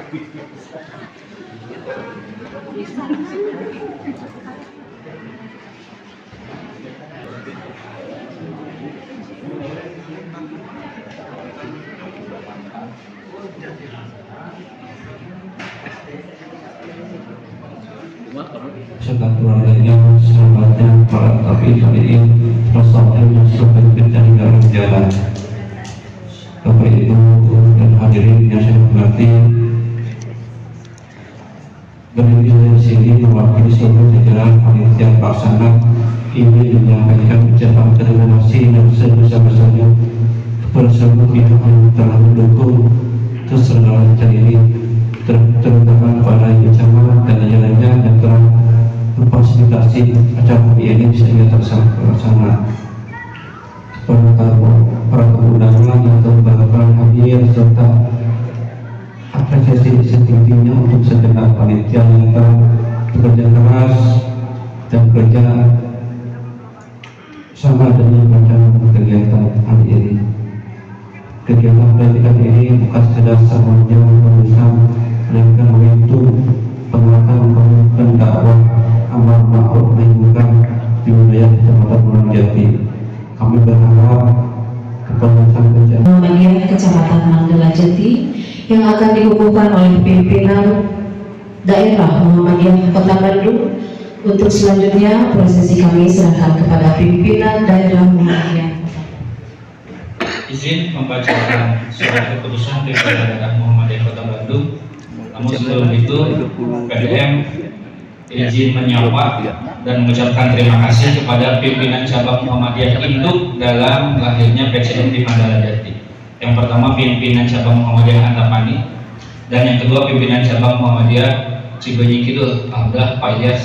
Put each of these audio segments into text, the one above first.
serta keluarganya, sahabatnya, para tabi'in tabi'in, rasulnya sampai pencari dalam jalan. Bapak Ibu dan hadirin yang saya hormati, berdiri dari sini mewakili seluruh jajaran panitia pelaksana ini menyampaikan ucapan terima kasih dan sebesar-besarnya kepada seluruh pihak yang telah mendukung keseluruhan acara ini, terutama kepada camat dan jajarannya yang telah memfasilitasi acara ini sehingga terlaksana. Kepada para undangan yang telah hadir serta apresiasi setingginya untuk segenap panitia yang telah bekerja keras dan bekerja sama dengan macam kegiatan hari ini. Kegiatan pendidikan ini bukan sekedar semuanya merusak, melainkan momentum penguatan pendakwah amal ma'ruf nahi munkar di wilayah Kecamatan Manggala. Kami berharap kepengurusan Muhammadiyah Kecamatan Manggala Jati yang akan dikukuhkan oleh pimpinan daerah Muhammadiyah Kota Bandung. Untuk selanjutnya prosesi kami serahkan kepada pimpinan daerah Muhammadiyah. Izin membacakan surat keputusan pimpinan daerah Muhammadiyah Kota Bandung. Namun sebelum itu, PDM izin menyapa dan mengucapkan terima kasih kepada pimpinan cabang Muhammadiyah Induk dalam lahirnya PCM di Manggala Jati. Yang pertama pimpinan cabang Muhammadiyah Antapani, dan yang kedua pimpinan cabang Muhammadiyah Cibenying Kidul, Alhamdulillah Pak Ilyas,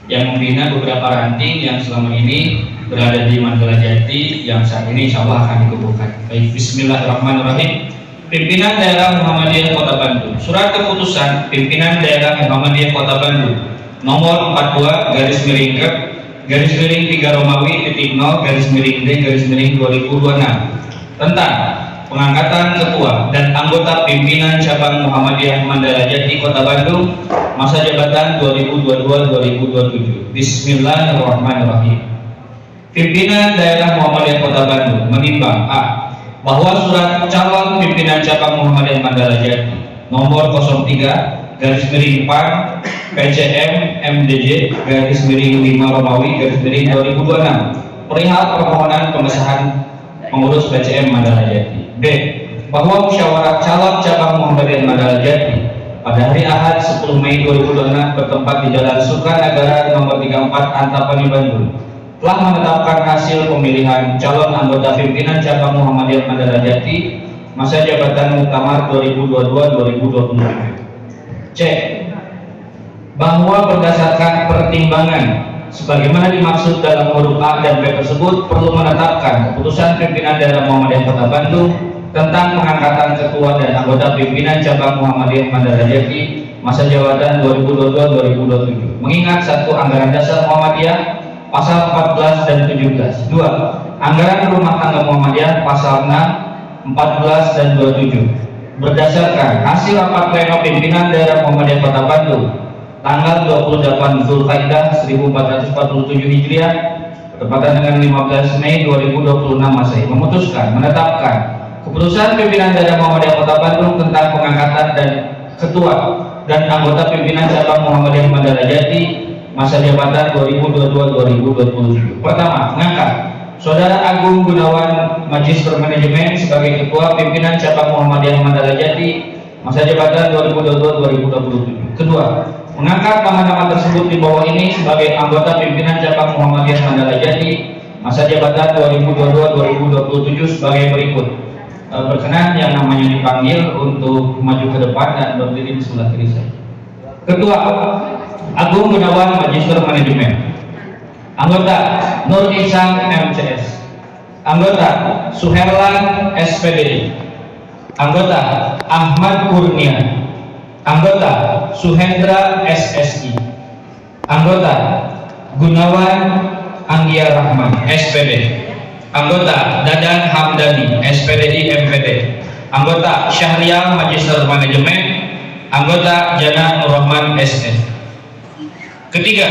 yang membina beberapa ranting yang selama ini berada di Manggala Jati yang saat ini insya Allah akan dikukuhkan. Baik, bismillahirrahmanirrahim. Pimpinan Daerah Muhammadiyah Kota Bandung. Surat keputusan Pimpinan Daerah Muhammadiyah Kota Bandung nomor 42 garis miring K garis miring 3 Romawi titik 0 garis miring D garis miring 2026 tentang pengangkatan ketua dan anggota pimpinan cabang Muhammadiyah Manggala Jati Kota Bandung masa jabatan 2022-2027. Bismillahirrahmanirrahim. Pimpinan Daerah Muhammadiyah Kota Bandung menimbang A. bahwa surat calon pimpinan cabang Muhammadiyah Manggala Jati nomor 03 garis miring PAN PCM MDJ garis miring 5 Romawi garis miring 2026 perihal permohonan pengesahan pengurus PCM Manggala Jati. B. bahwa musyawarah calon cabang Muhammadiyah Manggala Jati pada hari Ahad 10 Mei 2026 bertempat di Jalan Sukanagara nomor 34 Antapani Bandung telah menetapkan hasil pemilihan calon anggota pimpinan cabang Muhammadiyah Manggala Jati masa jabatan muktamar 2022-2027. C. bahwa berdasarkan pertimbangan sebagaimana dimaksud dalam huruf A dan B tersebut perlu menetapkan keputusan pimpinan daerah Muhammadiyah Kota Bandung tentang pengangkatan ketua dan anggota pimpinan cabang Muhammadiyah Manggala Jati masa jabatan 2022-2027 mengingat satu anggaran dasar Muhammadiyah pasal 14 dan 17. 2. Anggaran rumah tangga Muhammadiyah pasal 6, 14 dan 27. Berdasarkan hasil rapat pleno pimpinan daerah Muhammadiyah Kota Bandung tanggal 28 Zulkaidah 1447 Hijriah bertepatan dengan 15 Mei 2026 Masehi memutuskan menetapkan keputusan pimpinan daerah Muhammadiyah Kota Bandung tentang pengangkatan dan ketua dan anggota pimpinan cabang Muhammadiyah Manggala Jati masa jabatan 2022-2027. Pertama, mengangkat Saudara Agung Gunawan Magister Manajemen sebagai Ketua Pimpinan Cabang Muhammadiyah Manggala Jati masa jabatan 2022-2027. Kedua, mengangkat nama-nama tersebut di bawah ini sebagai anggota Pimpinan Cabang Muhammadiyah Manggala Jati masa jabatan 2022-2027 sebagai berikut. Berkenan yang namanya dipanggil untuk maju ke depan dan berdiri di sebelah kiri saya. Ketua Agung Gunawan Magister Manajemen. Anggota Nur Ihsan MCS. Anggota Suherlan SPDI. Anggota Ahmad Kurnia. Anggota Suhendra SSI. Anggota Gunawan Anggia Rahman SPD. Anggota Dadan Hamdani SPDI MPD. anggota Syahrial Magister Manajemen, anggota Jana Nurrahman SS. Ketiga,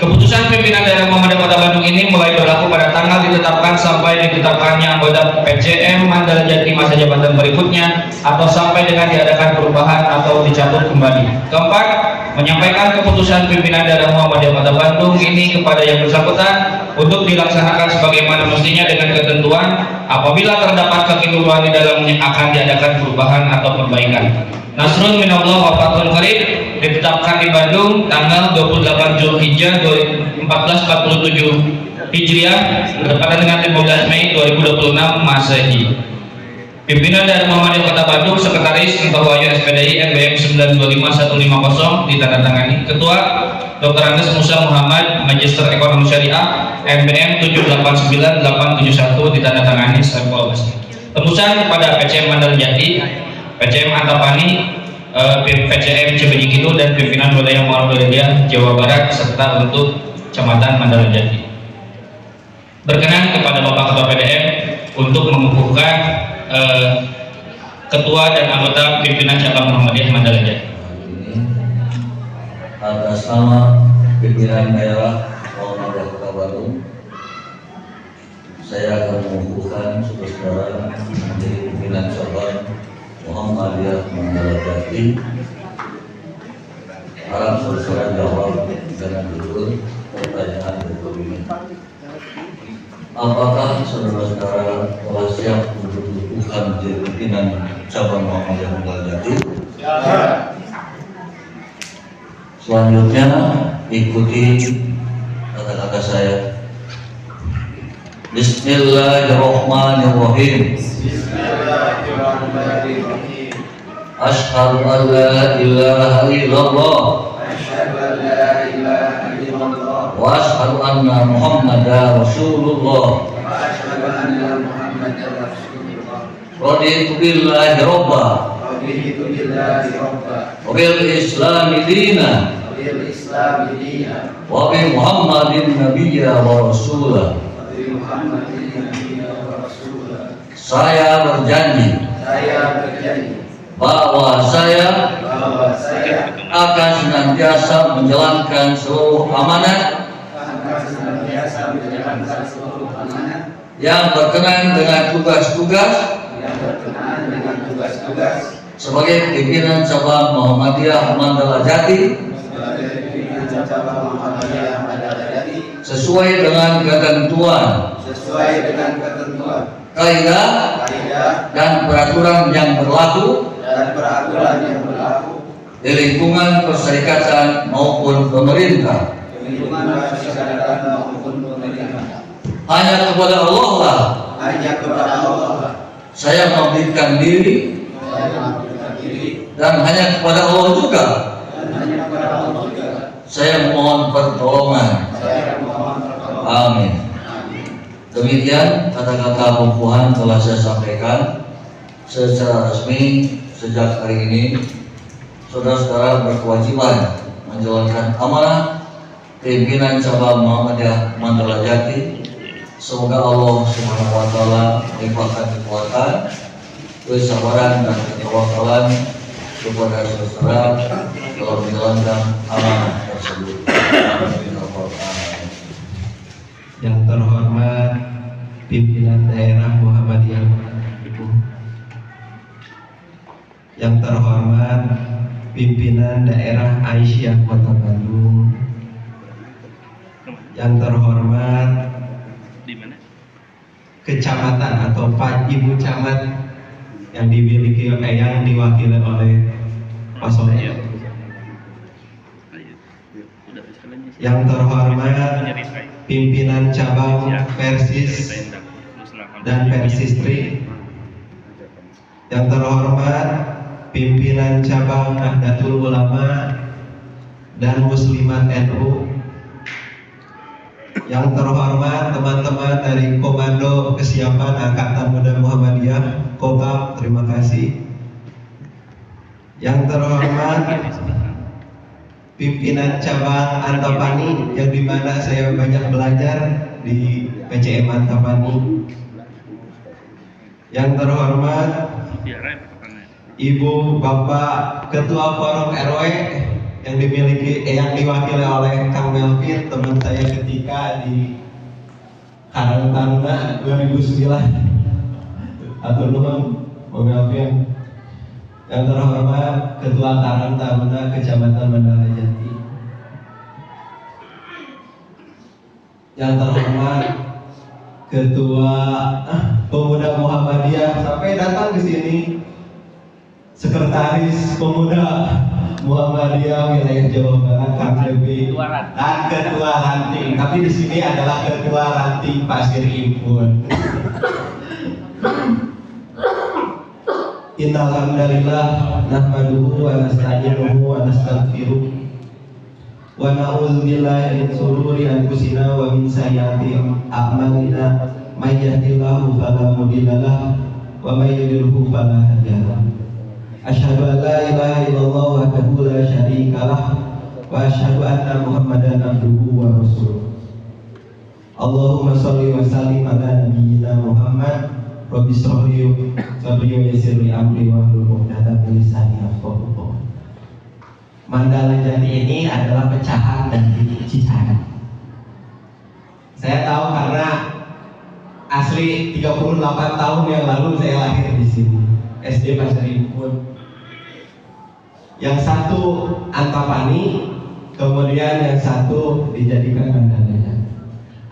keputusan pimpinan daerah Muhammadiyah Kota Bandung ini mulai berlaku pada tanggal ditetapkan sampai ditetapkannya anggota PCM Mandala Jati masa jabatan berikutnya atau sampai dengan diadakan perubahan atau dicabut kembali. Keempat, menyampaikan keputusan pimpinan daerah Muhammadiyah Kota Bandung ini kepada yang bersangkutan untuk dilaksanakan sebagaimana mestinya dengan ketentuan apabila terdapat kekeliruan di dalamnya akan diadakan perubahan atau perbaikan. Nasrun minallah wa fathun qarib ditetapkan di Bandung tanggal 28 Zulhijjah 1447 Hijriah bertepatan dengan 15 Mei 2026 Masehi. Pimpinan dari Muhammadiyah Kota Bandung, Sekretaris Entah Wahyu SPDI NBM 922150 ditandatangani. Ketua Dr. Andes Musa Muhammad Magister Ekonomi Syariah NBM 789871 ditandatangani Saiful Basri. Tembusan kepada PCM Mandala Jati, PCM Antapani, PCM Cibenying Kidul dan pimpinan wilayah Muhammadiyah Jawa Barat serta untuk Kecamatan Mandala Jati. Berkenan kepada Bapak Ketua PDM untuk mengukuhkan ketua dan anggota pimpinan cabang Muhammadiyah Mandala Jati. Atas nama pimpinan daerah Muhammadiyah Kota Bandung, saya akan mengukuhkan saudara menjadi pimpinan cabang Muhammadiyah Mandala Jati. Harap saudara jawab dengan jujur pertanyaan berikut ini. Apakah saudara-saudara telah siap untuk menentukan menjadi pimpinan cabang Muhammadiyah Mandala Jati? Selanjutnya ikuti kata-kata saya. Bismillahirrahmanirrahim. Asyhadu an la ilaha illallah wa asyhadu anna Muhammadar Rasulullah. Raditu billahi robba wa bil islami dina wa bi Muhammadin nabiyya wa rasulah. Saya berjanji bahwa saya akan senantiasa menjalankan seluruh amanat yang berkenaan dengan tugas-tugas sebagai pimpinan cabang Muhammadiyah Mandala Jati sesuai dengan ketentuan kaidah dan peraturan yang berlaku di lingkungan perserikatan maupun pemerintah. Hanya kepada Allah lah saya mengabdikan diri, dan hanya kepada Allah juga saya mohon pertolongan. Amin. Demikian kata-kata pengukuhan telah saya sampaikan secara resmi. Sejak hari ini saudara-saudara berkewajiban menjalankan amanah pimpinan cabang Muhammadiyah Mandala Jati. Semoga Allah Subhanahu wa taala melimpahkan kekuatan, kesabaran dan ketawakalan kepada saudara dalam menjalankan amanah tersebut. Yang terhormat pimpinan daerah Muhammadiyah, yang terhormat pimpinan daerah Aisyah Kota Bandung, yang terhormat kecamatan atau Pak Ibu Camat yang dimiliki yang diwakili oleh paslon, yang terhormat pimpinan cabang Persis dan Persistri, yang terhormat pimpinan cabang Nahdlatul Ulama dan Muslimat NU, yang terhormat teman-teman dari Komando Kesiapan Angkatan Muda Muhammadiyah Kota, terima kasih. Yang terhormat pimpinan cabang Antapani, yang dimana saya banyak belajar di PCM Antapani. Yang terhormat Ibu Bapak Ketua Forum RW yang yang diwakili oleh Kang Melvin, teman saya ketika di Karang Taruna 2009. Atur nuhun Bang Melvin. Yang terhormat Ketua Karang Taruna Kecamatan Mandala Jati. Yang terhormat Ketua Pemuda Muhammadiyah sampai datang ke sini, Sekretaris Pemuda Muhammadiyah wilayah Jawa Barat Kang Dewi dan Ketua Ranting. Tapi di sini adalah Ketua Ranting Pasir Impun. Innal hamdalillah nahmaduhu wa nasta'inuhu wa nastaghfiruh wa na'udzu billahi min shururi anfusina wa min sayyiati a'malina may yahdihillahu fala mudilla lahu wa may yudlilhu fala hadiya lahu. Asyhadu an la ilaha illallah wahdahu la syarika lah wa asyhadu anna Muhammadan abduhu wa rasuluh. Allahumma shalli wa sallim ala nabiyyina Muhammad. Rabbi sholli wa yassir li amri wa hlul 'uqdatam min lisani yafqahu qawli. Mandala Jati ini adalah pecahan dari Cicahem. Saya tahu karena asli 38 tahun yang lalu saya lahir di sini, SD Pasir Impun. Yang satu Antapani, kemudian yang satu dijadikan Mandala Jati.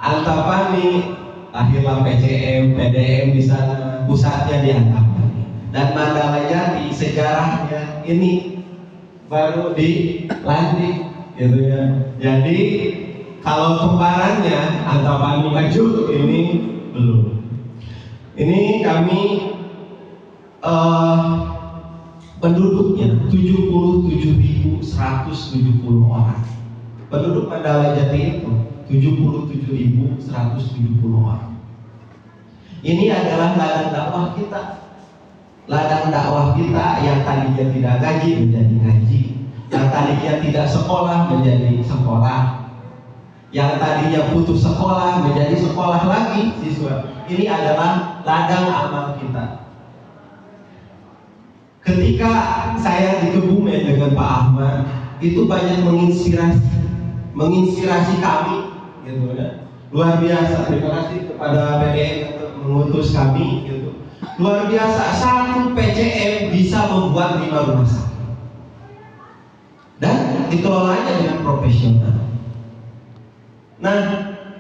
Antapani lahirlah PCM, PDM di sana, pusatnya di Antapani. Dan Mandala Jati sejarahnya ini baru dilantik, gitu ya. Jadi kalau kembarannya Antapani maju, ini belum. Ini kami penduduknya 77.170 orang. Penduduk Mandala Jati itu 77.170 orang. Ini adalah ladang dakwah kita. Ladang dakwah kita yang tadinya tidak ngaji menjadi ngaji, yang tadinya tidak sekolah menjadi sekolah, yang tadinya putus sekolah menjadi sekolah lagi siswa. Ini adalah ladang amal kita. Ketika saya di Kebumen dengan Pak Ahmad, itu banyak menginspirasi kami, gitu ya. Luar biasa, terima kasih kepada PDM untuk mengutus kami, gitu. Luar biasa, satu PCM bisa membuat 5 rumah sakit dan dikelolanya dengan profesional. Nah,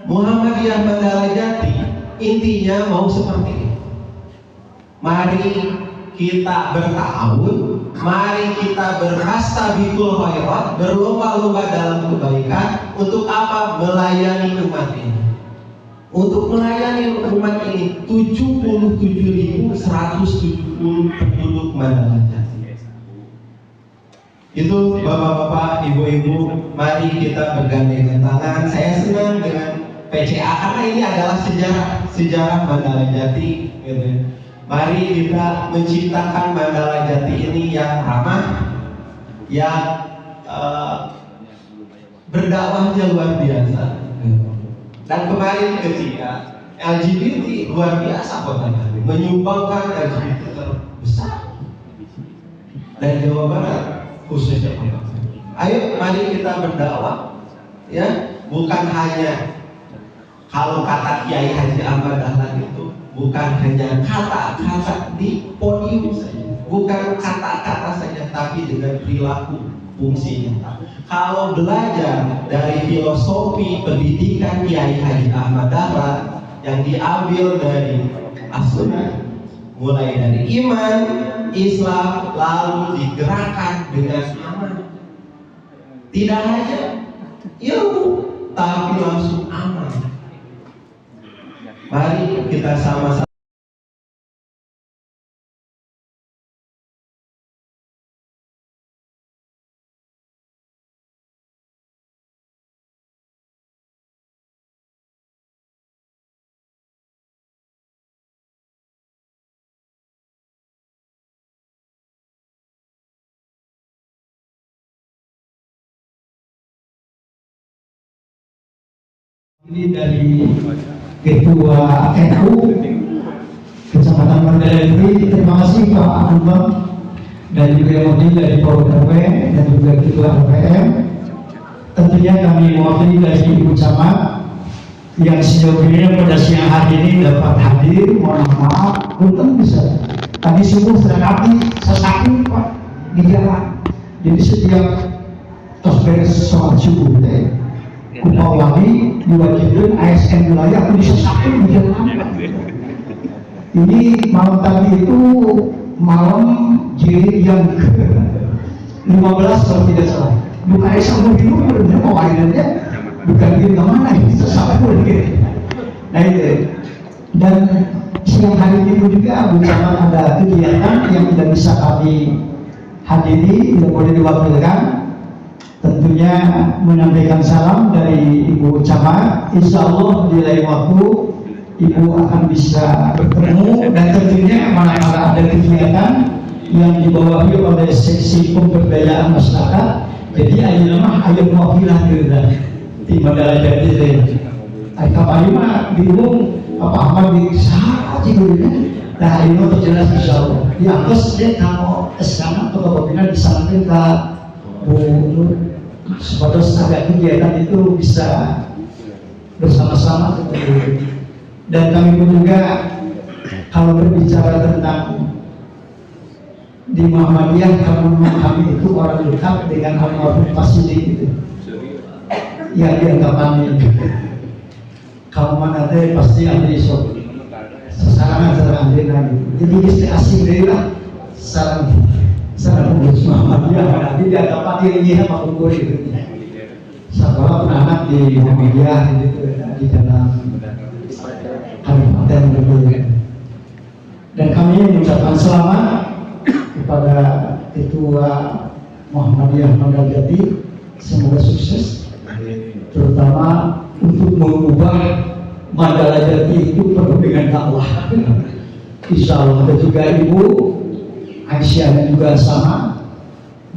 Muhammadiyah Mandala Jati intinya mau seperti ini. Mari kita bertahun, mari kita berhastabiqul khairat, berlomba-lomba dalam kebaikan. Untuk apa? Melayani umat ini. Untuk melayani umat ini 77.170 penduduk Mandala Jati. Itu bapak-bapak, ibu-ibu, mari kita bergandengan tangan. Saya senang dengan PCA karena ini adalah sejarah Mandala Jati, gitu ya. Mari kita menciptakan Mandala Jati ini yang ramah, yang berdakwahnya luar biasa. Dan kemarin ketika LGBT luar biasa Kota Bandung menyumbangkan LGBT terbesar dan Jawa Barat khususnya. Ayo mari kita berdakwah, ya, bukan hanya kalau kata Kiai Haji Ahmad Dahlan itu bukan hanya kata-kata di podium saja, bukan kata-kata saja, tapi dengan perilaku fungsinya. Kalau belajar dari filosofi pendidikan Kiai Haji Ahmad Dahlan yang diambil dari As-Sunnah, mulai dari iman, Islam, lalu digerakkan dengan aman. Tidak hanya ilmu, tapi langsung aman. Mari kita sama-sama ini dari Ketua NU Kecamatan Kelurahan Mandala ini. Terima kasih Pak Anton dan juga yang mewakili dari Pol RW dan juga Ketua RPM. Tentunya kami mewakili dari Ibu Camat yang sejauh ini pada siang hari ini dapat hadir. Mohon maaf, belum bisa. Tadi subuh sedang api, saya sakit Pak di jalan. Jadi setiap tos beres sholat subuh Kupawali diwajibkan ASN wilayah aku bisa sakit di jalan. Ini malam tadi itu malam jilid yang ke-15 kalau tidak salah. Bukan sama dulu benar mau akhirnya bukan di mana ini sesama gitu. Nah itu. Dan siang hari ini juga bersama ada kegiatan yang tidak bisa kami hadiri, tidak boleh diwakilkan. Tentunya menyampaikan salam dari Ibu Camat. Insya Allah di lain waktu Ibu akan bisa bertemu, dan tentunya manakala ada kegiatan yang dibawahi oleh seksi pemberdayaan masyarakat. Jadi ayo mawakilah di Mandala Jati. Kemarin mah bingung apa Ahmad di sana tidurnya. Nah ini terjelas insya Allah. Ya terus dia kalau kesana atau kepemimpinan disampaikan ke Bu Nur. Sebatas agak kegiatan itu bisa bersama-sama seperti. Dan kami pun juga kalau berbicara tentang di Muhammadiyah, kami itu orang dekat dengan almarhum Pak Sidik itu. Ya dianggap kami kamu mana teh pasti ahli sok sesarangan ahli lagi. Jadi istri asing dari lah sarang pengurus Muhammadiyah. Nanti dianggap dirinya Pak Bungkur itu. Sekolah anak di Muhammadiyah itu di dalam kabupaten Bogor. Dan kami mengucapkan selamat kepada Ketua Muhammadiyah Mandala Jati, semoga sukses, terutama untuk mengubah Mandala Jati itu penuh dengan dakwah. Insya Allah. Dan juga Ibu Aisyah juga sama.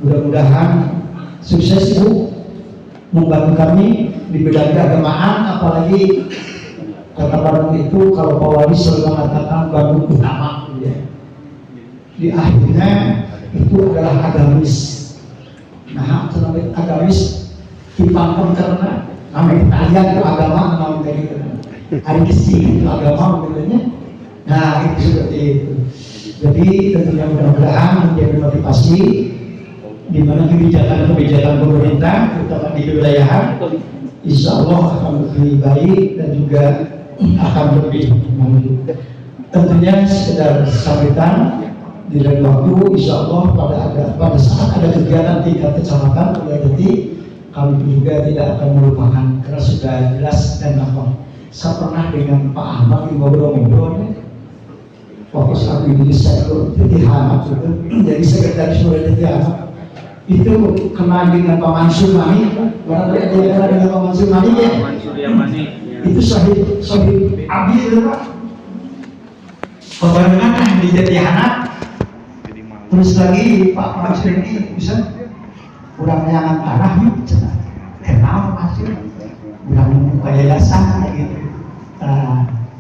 Mudah-mudahan sukses Ibu membantu kami di bidang keagamaan, apalagi kata Bandung itu kalau Pak Wali selalu mengatakan Bandung utama ya. Di akhirnya itu adalah agamis. Nah, selain agamis dipangkan karena namanya kalian itu agama, namanya gitu. Hari kesi itu agama namanya. Nah itu seperti itu. Jadi tentunya mudah-mudahan menjadi motivasi di mana kebijakan pemerintah terutama di kewilayahan insya Allah akan lebih baik dan juga akan lebih maju. Tentunya sekedar sambutan di lain waktu insya Allah pada saat ada kegiatan tingkat kecamatan wilayah Jati, kami juga tidak akan melupakan karena sudah jelas dan nampak. Saya pernah dengan Pak Ahmad di ngobrol-ngobrol waktu saat ini saya jadi Ahmad itu jadi sekretaris wilayah Jati Ahmad itu kenal dengan Pak Mansur Mani. Barangkali ada yang kenal dengan Pak Mansur Mani ya? Itu sahib Abi itu Pak. Bagaimana di Jati Anak? Terus lagi Pak Mansur ini bisa kurang nyaman tanah gitu, kenal Mansur, kurang yayasan gitu.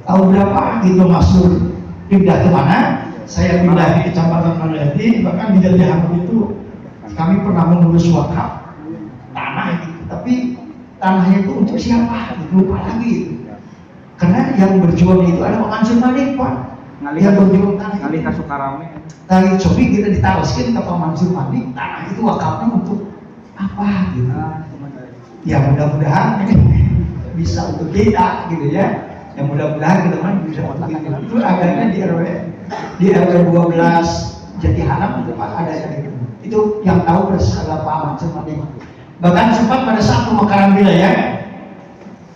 Tahun berapa gitu Mansur pindah ke mana? Saya pindah di Kecamatan Mandala Jati, bahkan di Jati Anak itu kami pernah mengurus wakaf tanah gitu, tapi tanahnya itu untuk siapa? Lupa lagi gitu. Karena yang berjuang itu ada Pak Mansur Malik Pak. Yang berjuang tanah kali Kasukarame. Kali cobi kita ditawarkan ke Pak Mansur Malik, tanah itu wakafnya untuk apa gitu. Ya mudah-mudahan bisa untuk kita gitu ya. Yang mudah-mudahan ke depan bisa untuk kita. Itu adanya di RW 12 Jati Hanam itu Pak ada yang gitu. Itu yang tahu bersama Pak Mansur Malik. Bahkan sempat pada saat pemekaran wilayah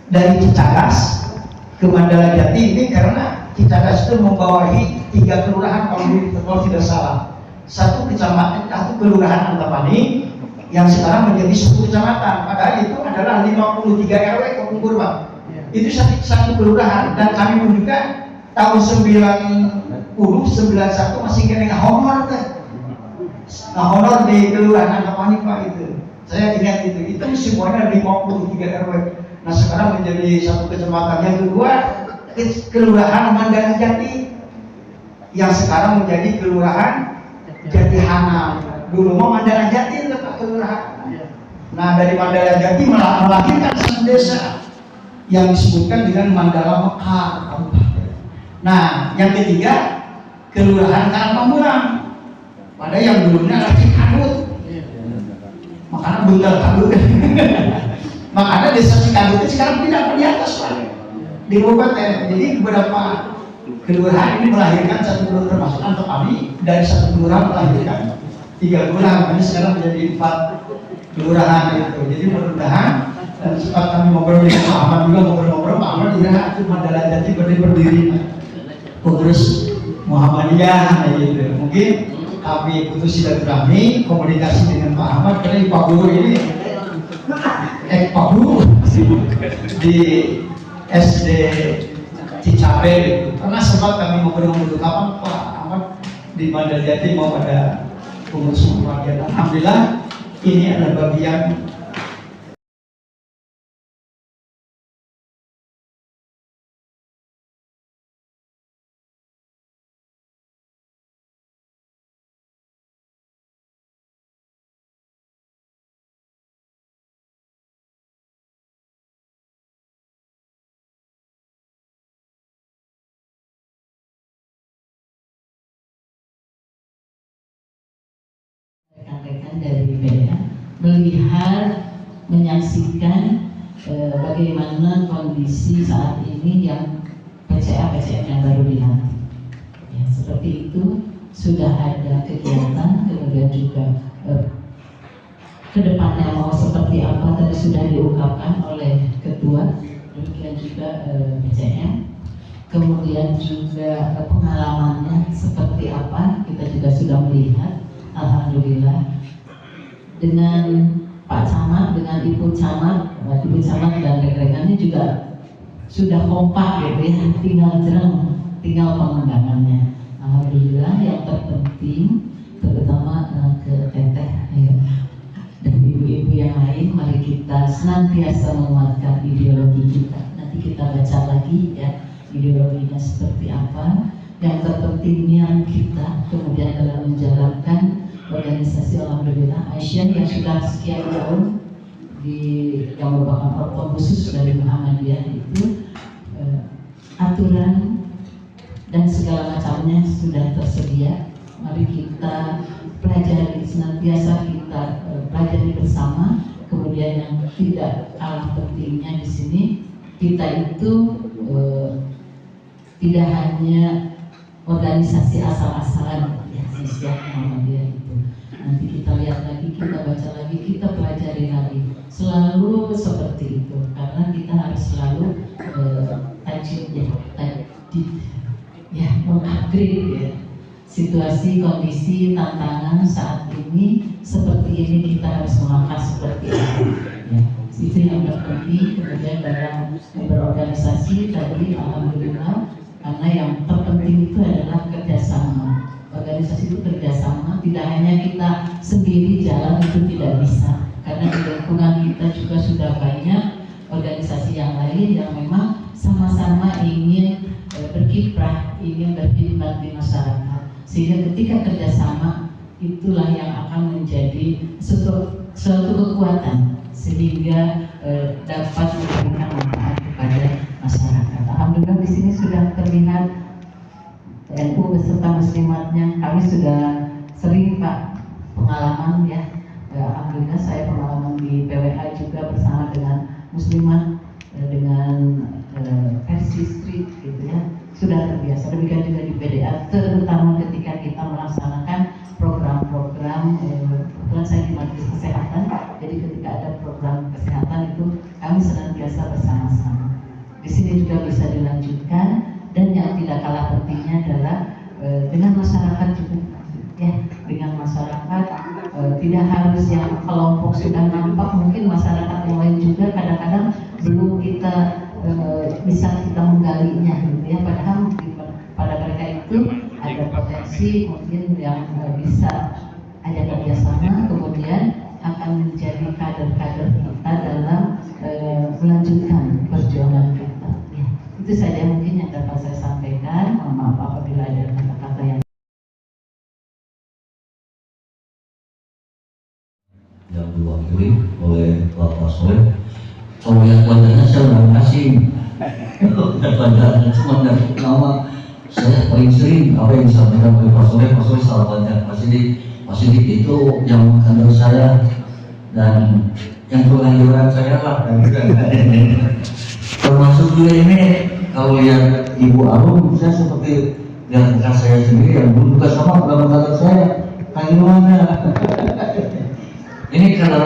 dari Cicadas ke Mandala Jati ini karena Cicadas itu membawahi 3 kelurahan kalau tidak salah. 1 kecamatan, 1 kelurahan Antapani yang sekarang menjadi 1 kecamatan. Padahal itu adalah 53 RW Kepungkur Pak. Itu 1 kelurahan dan kami pun juga tahun 91 masih kena honor kan. Nah honor di kelurahan Antapani Pak itu. Saya ingat itu semuanya 53 RW. Nah sekarang menjadi 1 kecamatan. Yang kedua kelurahan Mandala Jati. yang sekarang menjadi Kelurahan Jatihanam. Dulu mau Mandala Jati itu Pak Kelurahan. Nah dari Mandala Jati melahirkan satu desa yang disebutkan dengan Mandala Mekar. Nah yang ketiga Kelurahan Karangpamulang. Pada yang dulunya adalah Cikadut. Makanya Buntel Kadut. Makanya desa Cikadut itu sekarang tidak di atas Pak, di kabupaten. Jadi beberapa kelurahan ini melahirkan satu kelurahan, termasuk Anto kami dari satu kelurahan melahirkan 3 kelurahan, ini sekarang menjadi 4 kelurahan itu. Jadi mudah-mudahan dan sempat kami ngobrol dengan Pak Ahmad juga, ngobrol-ngobrol Pak Ahmad tidak itu Mandala Jati berdiri pengurus Muhammadiyah gitu. Mungkin kami putus silaturahmi komunikasi dengan Pak Ahmad karena Pak Guru ini Pak Guru di SD Cicape gitu. Karena sempat kami ngobrol-ngobrol kapan Pak Ahmad di Mandala Jati mau pada pengurus Muhammadiyah. Alhamdulillah ini adalah bagian rekan-rekan dari BPA melihat, menyaksikan bagaimana kondisi saat ini yang PCA-PCA yang baru dilantik. Ya, seperti itu sudah ada kegiatan, kemudian juga kedepannya mau seperti apa tadi sudah diungkapkan oleh Ketua, demikian juga PCM. Kemudian juga pengalamannya seperti apa kita juga sudah melihat. Alhamdulillah dengan Pak Camat, dengan Ibu Camat dan rekan-rekannya juga sudah kompak gitu ya, tinggal pengembangannya. Alhamdulillah yang terpenting terutama ke Teteh ya, dan ibu-ibu yang lain, mari kita senantiasa menguatkan ideologi kita. Nanti kita baca lagi ya ideologinya seperti apa. Yang terpenting niat kita kemudian dalam menjalankan organisasi Alhamdulillah Aisyah yang sudah sekian tahun yang merupakan ortom khusus dari Muhammadiyah itu aturan dan segala macamnya sudah tersedia. Mari kita pelajari, senantiasa kita pelajari bersama. Kemudian yang tidak kalah pentingnya di sini kita itu tidak hanya organisasi asal-asalan ya, Muhammadiyah itu. Nanti kita lihat lagi, kita baca lagi, kita pelajari lagi. Selalu seperti itu, karena kita harus selalu mengupgrade ya. Situasi, kondisi, tantangan saat ini seperti ini kita harus melangkah seperti itu. Ya. Itu yang terpenting. Kemudian dalam berorganisasi tadi alhamdulillah. Karena yang terpenting itu adalah kerjasama. Organisasi itu kerjasama, tidak hanya kita sendiri jalan itu tidak bisa. Karena di lingkungan kita juga sudah banyak organisasi yang lain yang memang sama-sama ingin berkiprah, ingin berkhidmat di masyarakat. Sehingga ketika kerjasama itulah yang akan menjadi suatu kekuatan sehingga dapat memberikan manfaat kepada masyarakat. Alhamdulillah di sini sudah terlihat NU beserta muslimatnya. Kami sudah sering Pak pengalaman ya. Alhamdulillah saya pengalaman di PWA juga bersama dengan muslimat dengan versi street gitu ya. Sudah terbiasa. Demikian juga di PDA, terutama ketika kita melaksanakan program-program. Kebetulan saya di Majelis Kesehatan, jadi ketika ada program kesehatan itu kami senantiasa bersama-sama. Di sini juga bisa dilanjutkan, dan yang tidak kalah pentingnya adalah dengan masyarakat juga ya, dengan masyarakat tidak harus yang kelompok sudah nampak, mungkin masyarakat yang lain juga kadang-kadang belum kita bisa kita menggalinya gitu ya, padahal pada mereka itu ada potensi mungkin yang bisa ada kerjasama, kemudian akan menjadi kader-kader kita dalam melanjutkan perjuangan kita. Ya, itu saja mungkin yang dapat saya sampaikan. Mohon maaf apabila ada kata-kata anjing. Daripada cuma dari nama saya paling sering apa yang disampaikan oleh Pak Soleh salah banyak. Pak Sidik itu yang kantor saya dan yang pengayuran saya lah. Termasuk juga ini kalau lihat Ibu Arum, saya seperti lihat bekas saya sendiri yang dulu juga sama dalam kantor saya. Kayuannya. Ini kantor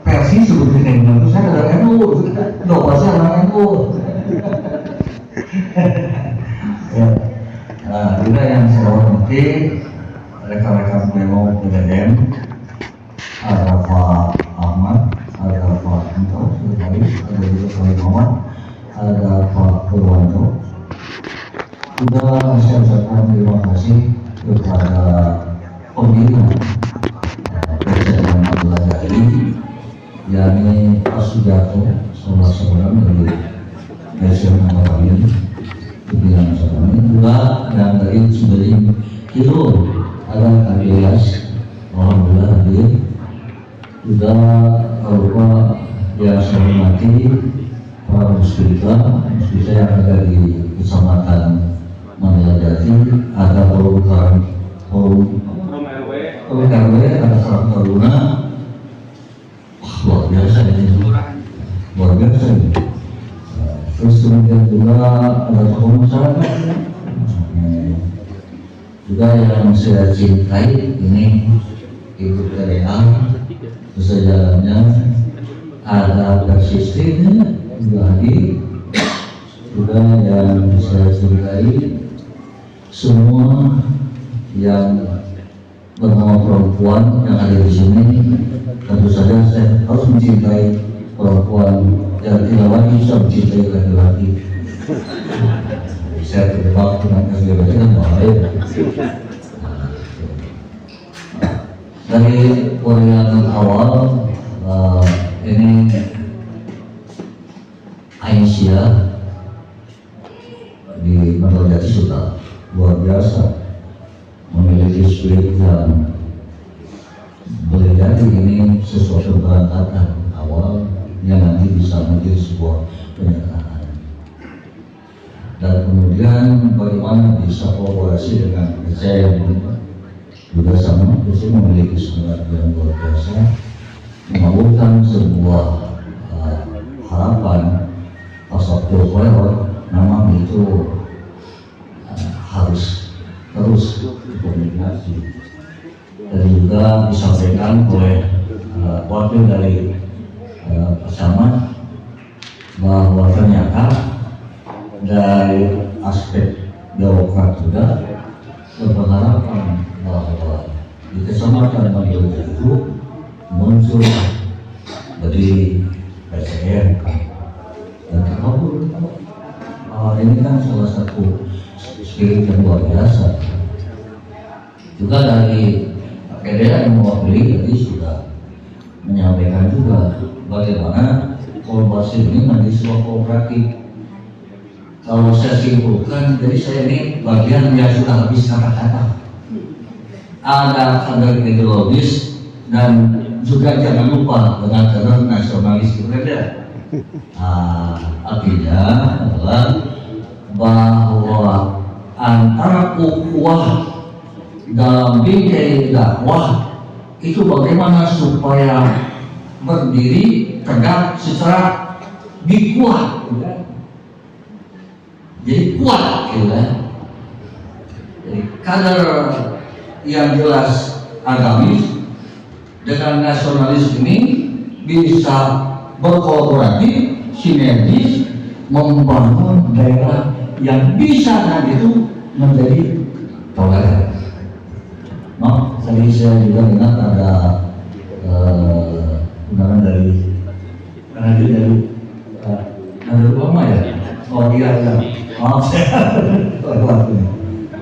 versi sebetulnya kayak gimana? Saya kadang NU, doa saya orang NU. Ya, nah juga yang saya hormati rekan-rekan pleno PDM, ada Pak Ahmad, ada Pak Anto, ada juga Pak Muhammad, ada Pak Purwanto. Juga saya ucapkan terima kasih kepada pembina Presiden Abdullah Jali, yakni Pak Sugiarto, salah seorang dari Presiden kami, pimpinan kami. Juga dan dari Sumberin Kilo ada Kak Ilyas, alhamdulillah hadir. Juga berupa yang saya hormati para muslimah yang ada di Kecamatan Mandala Jati, ada forum RW, ada Sarang Taruna. Luar biasa ini, luar biasa ini. Terus kemudian juga ada tokoh masyarakat, juga yang saya cintai ini Ibu Tereang, sejalannya ada Persistimnya juga hadir, juga yang saya cintai semua yang bernama perempuan yang ada di sini. Tentu saja saya harus mencintai perempuan yang tidak lagi bisa mencintai laki-laki. Saya terjebak dengan laki-laki kan bahaya. Dari urian awal ini Aisyah di Mandala Jati sudah luar biasa, memiliki spirit yang boleh jadi ini sesuatu berangkatan awal yang nanti bisa menjadi sebuah pernyataan, dan kemudian bagaimana bisa kolaborasi dengan saya yang juga sama, saya memiliki semangat yang luar biasa mengabulkan sebuah harapan pasaport lewat memang itu harus terus dikomunikasi. Dan juga disampaikan oleh wakil dari Pasaman bahwa ternyata dari aspek birokrat juga berharapan bahwa di Kecamatan Mandala itu muncul dari PCN dan terkabul. Ini kan salah satu spirit yang luar biasa. Juga dari PDA yang mewakili tadi sudah menyampaikan juga bagaimana kolaborasi ini menjadi sebuah kooperatif. Kalau saya simpulkan, jadi saya ini bagian yang sudah habis kata-kata. Ada kadar ideologis dan juga jangan lupa dengan kadar nasionalis berbeda. Artinya adalah bahwa antara ukhuwah dalam bingkai dakwah itu bagaimana supaya berdiri tegak secara dikuat, jadi kuat, jadi kadar yang jelas agamis dengan nasionalis ini bisa berkolaboratif, sinergis, membangun daerah yang bisa nanti itu menjadi toleran. Tadi saya juga ingat ada undangan dari Obama ya. Oh iya, maaf saya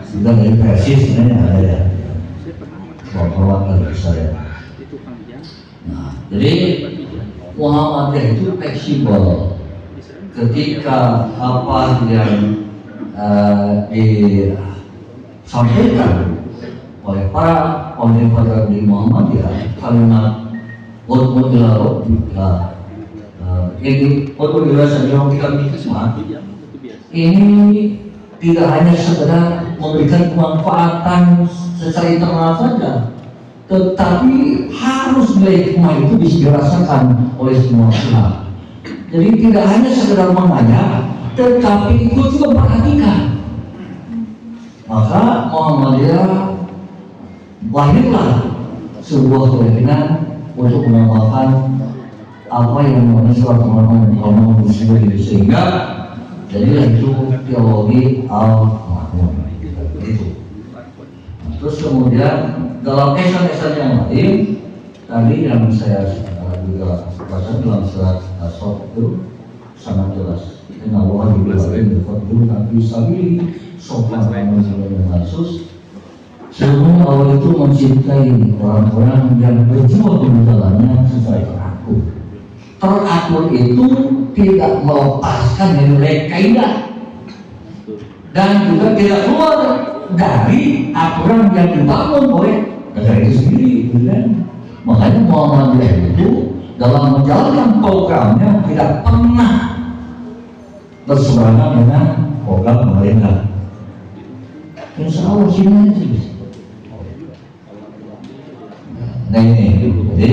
sudah dari Persis sebenarnya ada ya. Perwakilan dari saya. Nah, jadi Muhammadiyah itu fleksibel. Ketika apa yang disampaikan oleh para pemimpin di Muhammadiyah, kalimat "Ud'u ila rabbika ini untuk dirasakan yang kita semua ini tidak hanya sekedar memberikan kemanfaatan secara internal saja, tetapi harus nilai hikmah itu bisa dirasakan oleh semua pihak. Jadi tidak hanya sekedar mengajak, tetapi itu juga perhatikan. Maka Muhammadiyah lahirlah sebuah keyakinan untuk mengamalkan apa yang namanya surat Muhammad sendiri, sehingga jadilah itu teologi al-mahmud itu. Terus kemudian dalam esan-esan yang lain tadi yang saya juga baca dalam surat As-Saff itu sangat jelas. Inna Allah yu'allim bifadlu nabi sabili sopan manusia. Sesungguhnya Allah itu mencintai orang-orang yang berjuang di dalamnya secara teratur. Teratur itu tidak melepaskan nilai kaidah dan juga tidak keluar dari aturan yang dibangun oleh negara itu sendiri. Makanya Muhammadiyah itu dalam menjalankan programnya tidak pernah berseberangan dengan program pemerintah. Insya Allah sini aja. Nah ini, jadi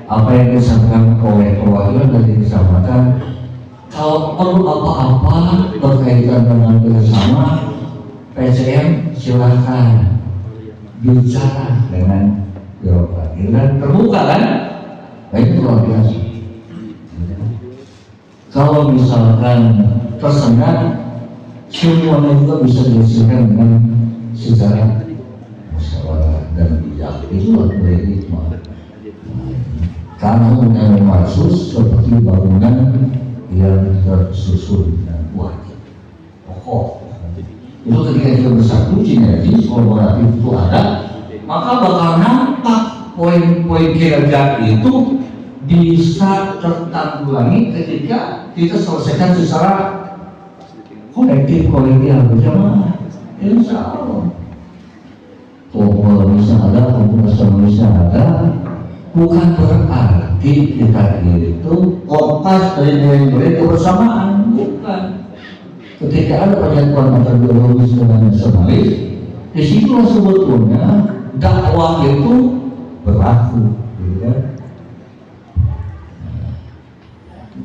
apa yang disampaikan oleh perwakilan dari disampaikan, kalau perlu apa-apa berkaitan dengan kerjasama PCM silakan bicara dengan birokrat dan terbuka kan, baik luar biasa. Kalau misalkan tersendat, semuanya juga bisa diselesaikan dengan secara musyawarah dan bijak. Itulah nilai hikmah. Kamu yang maksus seperti bangunan yang tersusun dan kuat, kokoh. Itu ketika kita bersatu sinergis kolaboratif itu ada, maka bakal nampak poin-poin kinerja itu bisa tertanggulangi ketika kita selesaikan secara kolektif berjamaah. Insya Allah. Komunisnya ada, komunisnya ada, bukan berarti kita itu lepas dari nilai-nilai kebersamaan, bukan. Ketika ada penyatuan antara biologis dengan nasionalis, disitulah sebetulnya dakwah itu berlaku, gitu kan?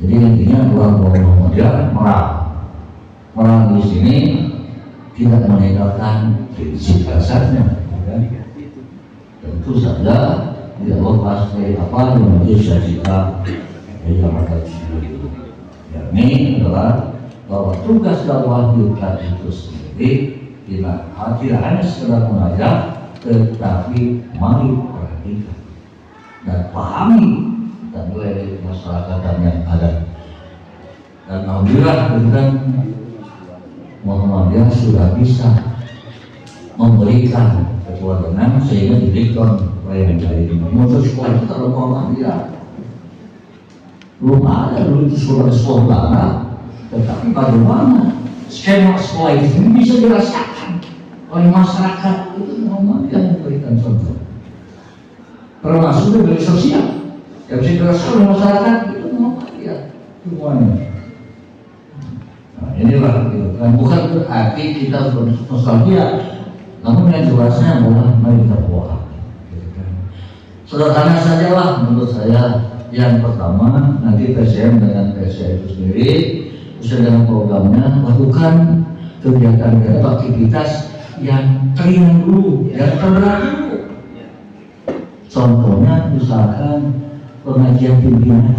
Jadi intinya bahwa Muhammadiyah merang di sini tidak meninggalkan prinsip dasarnya. Tentu saja tidak lepas dari apa yang menjadi cita yang ada di sini. Yakni adalah bahwa tugas dakwah kita itu sendiri tidak hanya sekedar mengajak, tetapi mari perhatikan dan pahami dan nilai masyarakat yang ada. Dan alhamdulillah dengan Muhammadiyah sudah bisa memberikan ketuhanan sehingga didikton oleh dari muncul sekolah itu terlalu Muhammadiyah. Belum ada dulu itu sekolah barat, tetapi bagaimana skema sekolah itu bisa dirasakan oleh masyarakat itu Muhammadiyah memberikan contoh. Termasuk dari sosial yang bisa dirasakan oleh masyarakat itu Muhammadiyah semuanya. Nah, inilah gitu. Dan bukan berarti kita nostalgia, namun yang jelasnya adalah mari kita buat. Sederhana sajalah menurut saya. Yang pertama, nanti PCM dengan PCM itu sendiri, sesuai dengan programnya, lakukan kegiatan atau aktivitas yang ringan dulu, yang terberat dulu. Contohnya, misalkan pengajian pimpinan.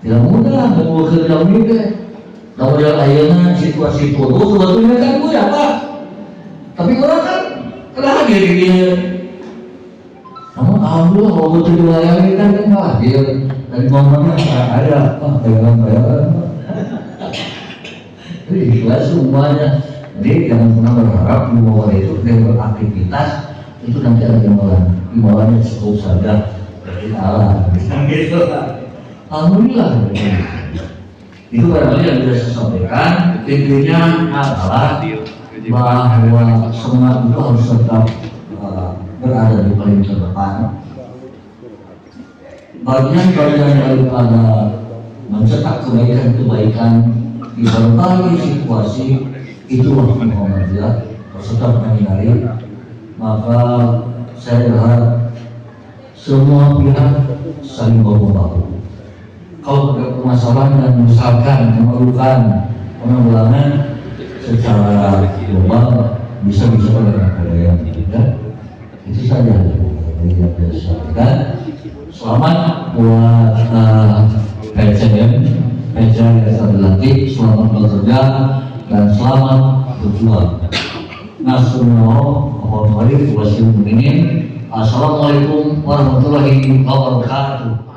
Tidak mudah mengukur dalam ini. Kemudian akhirnya situasi turun sebetulnya kan mudah Pak. Tapi orang kan kena hadir dia. Namun alhamdulillah kalau betul dilayani kan nggak hadir. Dan momennya ada bayaran. Jadi ikhlas semuanya. Jadi jangan pernah berharap bahwa itu dengan aktivitas itu nanti ada imbalannya cukup saja dari Allah. Gitu. Alhamdulillah. Itu barangkali yang bisa saya sampaikan. Intinya adalah bahwa semangat itu harus tetap berada di paling terdepan. bagian-bagian daripada mencetak kebaikan-kebaikan di berbagai situasi, itulah Muhammadiyah beserta pengendali. Maka saya berharap semua pihak saling bahu-bahu. Kalau ada permasalahan dan misalkan memerlukan penanggulangan secara global, bisa dengan Korea, ya. Itu saja yang saya sampaikan. Selamat buat PCM, PCM yang dilantik, selamat bekerja dan selamat berjuang. Assalamualaikum warahmatullahi wabarakatuh.